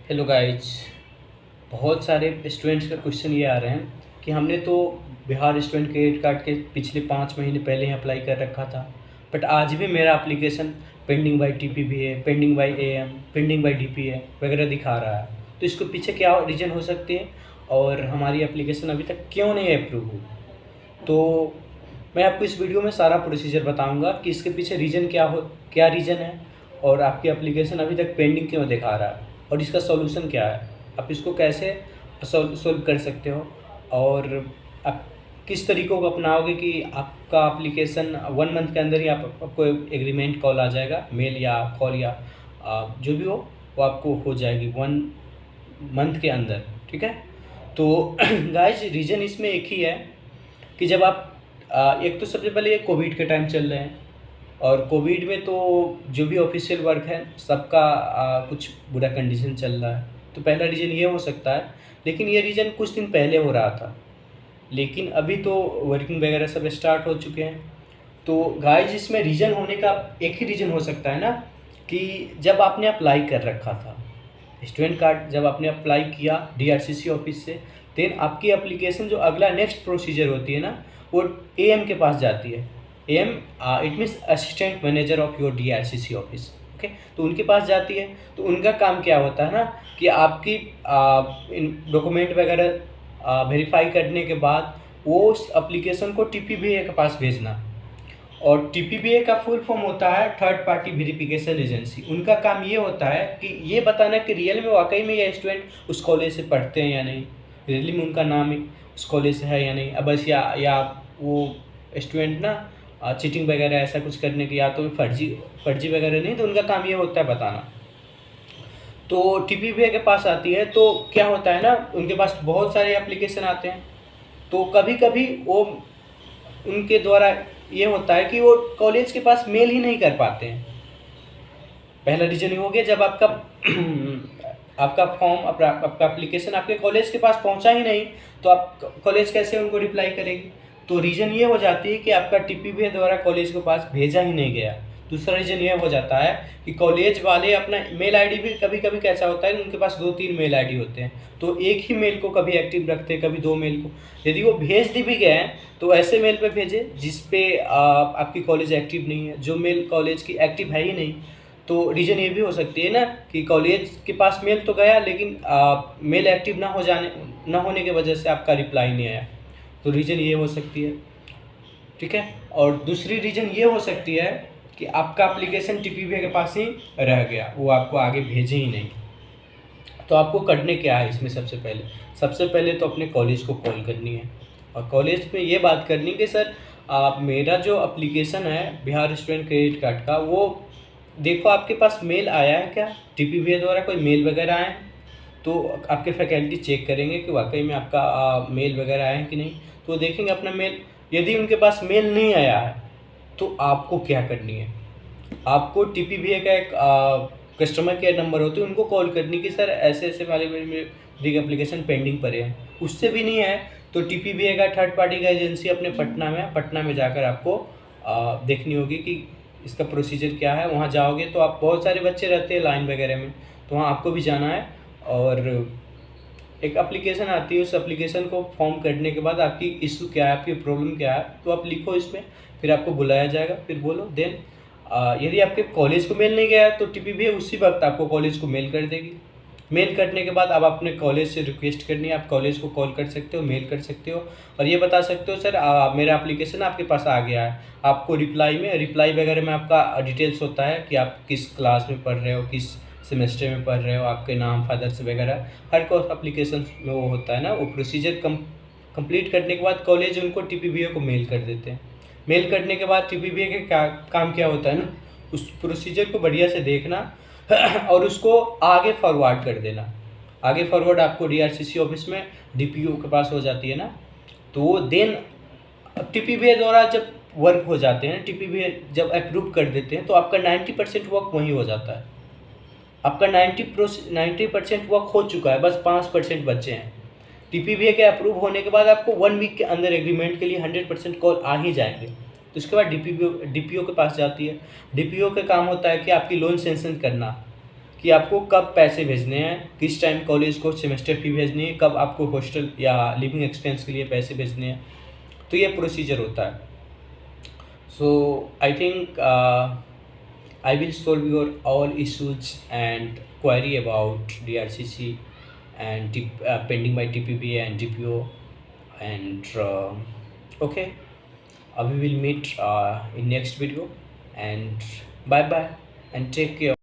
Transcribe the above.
Hello guys. बहुत सारे students का क्वेश्चन ये आ रहे हैं कि हमने तो बिहार स्टूडेंट क्रेडिट कार्ड के पिछले 5 महीने पहले ही अप्लाई कर रखा था, बट आज भी मेरा एप्लीकेशन पेंडिंग बाई टीपीबी है, pending by am, pending by DP है वगैरह दिखा रहा है। तो इसके पीछे क्या रीज़न हो सकती है और हमारी एप्लीकेशन अभी तक क्यों नहीं अप्रूव हुई? तो मैं आपको इस वीडियो में सारा प्रोसीजर बताऊंगा कि इसके पीछे रीज़न क्या रीज़न है और आपकी एप्लीकेशन अभी तक पेंडिंग क्यों दिखा रहा है और इसका सॉल्यूशन क्या है, आप इसको कैसे सॉल्व कर सकते हो और आप किस तरीक़ों को अपनाओगे कि आपका एप्लीकेशन 1 मंथ के अंदर ही आपको एग्रीमेंट कॉल आ जाएगा, मेल या कॉल या जो भी हो वो आपको हो जाएगी 1 मंथ के अंदर। ठीक है। तो गाइज रीज़न इसमें एक ही है कि जब आप एक तो सबसे पहले ये कोविड के टाइम चल रहे हैं और कोविड में तो जो भी ऑफिशियल वर्क है सबका कुछ बुरा कंडीशन चल रहा है, तो पहला रीज़न ये हो सकता है। लेकिन ये रीज़न कुछ दिन पहले हो रहा था, लेकिन अभी तो वर्किंग वगैरह सब स्टार्ट हो चुके हैं। तो गाइज इसमें रीज़न होने का एक ही रीज़न हो सकता है ना कि जब आपने अप्लाई कर रखा था स्टूडेंट कार्ड, जब आपने अप्लाई किया डीआरसीसी ऑफिस से, देन आपकी एप्लीकेशन जो अगला नेक्स्ट प्रोसीजर होती है ना वो एएम के पास जाती है। Am it means assistant manager of your DRCC office. Okay, तो उनके पास जाती है। तो उनका काम क्या होता है ना कि आपकी डॉक्यूमेंट वगैरह वेरीफाई करने के बाद वो उस एप्लीकेशन को टीपीबीए के पास भेजना। और टीपीबीए का फुल फॉर्म होता है थर्ड पार्टी वेरिफिकेशन एजेंसी। उनका काम ये होता है कि ये बताना कि रियल में वाकई में ये स्टूडेंट उस कॉलेज से पढ़ते हैं या नहीं, रियली में उनका नाम उस कॉलेज से है या नहीं। अब बस या वो स्टूडेंट ना चीटिंग वगैरह ऐसा कुछ करने की, या तो फर्जी वगैरह नहीं, तो उनका काम ये होता है बताना। तो टीपीबीए के पास आती है तो क्या होता है ना, उनके पास बहुत सारे एप्लीकेशन आते हैं। तो कभी कभी वो उनके द्वारा ये होता है कि वो कॉलेज के पास मेल ही नहीं कर पाते हैं। पहला रीजन ये हो गया, जब आपका आपका फॉर्म आपका एप्लीकेशन आपके कॉलेज के पास पहुंचा ही नहीं तो आप कॉलेज कैसे उनको रिप्लाई करेगी। तो रीज़न ये हो जाती है कि आपका टीपीबी द्वारा कॉलेज के पास भेजा ही नहीं गया। दूसरा रीज़न ये हो जाता है कि कॉलेज वाले अपना मेल आईडी भी कभी कभी कैसा होता है, उनके पास 2-3 मेल आईडी होते हैं, तो एक ही मेल को कभी एक्टिव रखते हैं, कभी 2 मेल को। यदि वो भेज भी गए हैं तो ऐसे मेल पे भेजे जिस पे आपकी कॉलेज एक्टिव नहीं है, जो मेल कॉलेज की एक्टिव है ही नहीं। तो रीज़न ये भी हो सकती है ना कि कॉलेज के पास मेल तो गया लेकिन मेल एक्टिव ना होने की वजह से आपका रिप्लाई नहीं आया। तो रीज़न ये हो सकती है। ठीक है। और दूसरी रीज़न ये हो सकती है कि आपका एप्लीकेशन टीपीबी के पास ही रह गया, वो आपको आगे भेजे ही नहीं। तो आपको करने क्या है इसमें, सबसे पहले तो अपने कॉलेज को कॉल करनी है और कॉलेज में ये बात करनी कि सर मेरा जो एप्लीकेशन है बिहार स्टूडेंट क्रेडिट कार्ड का, वो देखो आपके पास मेल आया है क्या, टीपीबी द्वारा कोई मेल वगैरह आए हैं। तो आपके फैकल्टी चेक करेंगे कि वाकई में आपका मेल वगैरह आया है कि नहीं। तो देखेंगे अपना मेल, यदि उनके पास मेल नहीं आया है तो आपको क्या करनी है, आपको टीपीबीए का एक कस्टमर केयर नंबर होते हैं, उनको कॉल करनी कि सर ऐसे ऐसे वाले मेरी एप्लीकेशन पेंडिंग पड़े हैं। उससे भी नहीं है तो टीपीबीए का थर्ड पार्टी का एजेंसी अपने पटना में जाकर आपको देखनी होगी कि इसका प्रोसीजर क्या है। वहाँ जाओगे तो आप बहुत सारे बच्चे रहते हैं लाइन वगैरह में, तो वहाँ आपको भी जाना है और एक एप्लीकेशन आती है, उस एप्लीकेशन को फॉर्म करने के बाद आपकी इशू क्या है, आपकी प्रॉब्लम क्या है, तो आप लिखो इसमें, फिर आपको बुलाया जाएगा, फिर बोलो। देन यदि आपके कॉलेज को मेल नहीं गया तो टीपीबी उसी वक्त आपको कॉलेज को मेल कर देगी। मेल करने के बाद आप अपने कॉलेज से रिक्वेस्ट करनी है, आप कॉलेज को कॉल कर सकते हो, मेल कर सकते हो और ये बता सकते हो सर मेरा एप्लीकेशन आपके पास आ गया है। आपको रिप्लाई वगैरह में आपका डिटेल्स होता है कि आप किस क्लास में पढ़ रहे हो, किस सेमेस्टर में पढ़ रहे हो, आपके नाम, फादर्स वगैरह हर कोर्स एप्लीकेशन में वो होता है ना। वो प्रोसीजर कंप्लीट करने के बाद कॉलेज उनको टीपीबीए को मेल कर देते हैं। मेल करने के बाद टीपीबीए के काम क्या होता है ना, उस प्रोसीजर को बढ़िया से देखना और उसको आगे फॉरवर्ड कर देना। आगे फॉरवर्ड आपको डीआरसीसी ऑफिस में डीपीओ के पास हो जाती है ना, तो देन टीपीबीए द्वारा जब वर्क हो जाते हैं, टीपीबीए जब अप्रूव कर देते हैं तो आपका 90% वर्क वहीं हो जाता है। आपका 90% वर्क हो चुका है, बस 5% बचे हैं। टीपीबीए के अप्रूव होने के बाद आपको 1 वीक के अंदर एग्रीमेंट के लिए 100% कॉल आ ही जाएंगे। तो उसके बाद डीपीओ के पास जाती है। डीपीओ का काम होता है कि आपकी लोन सेंक्शन करना, कि आपको कब पैसे भेजने हैं, किस टाइम कॉलेज को सेमेस्टर फ़ी भेजनी है, कब आपको हॉस्टल या लिविंग एक्सपेंस के लिए पैसे भेजने हैं। तो ये प्रोसीजर होता है। So I think I will solve your all issues and query about DRCC and pending by TPP and DPO and okay, we will meet in next video, and bye bye and take care.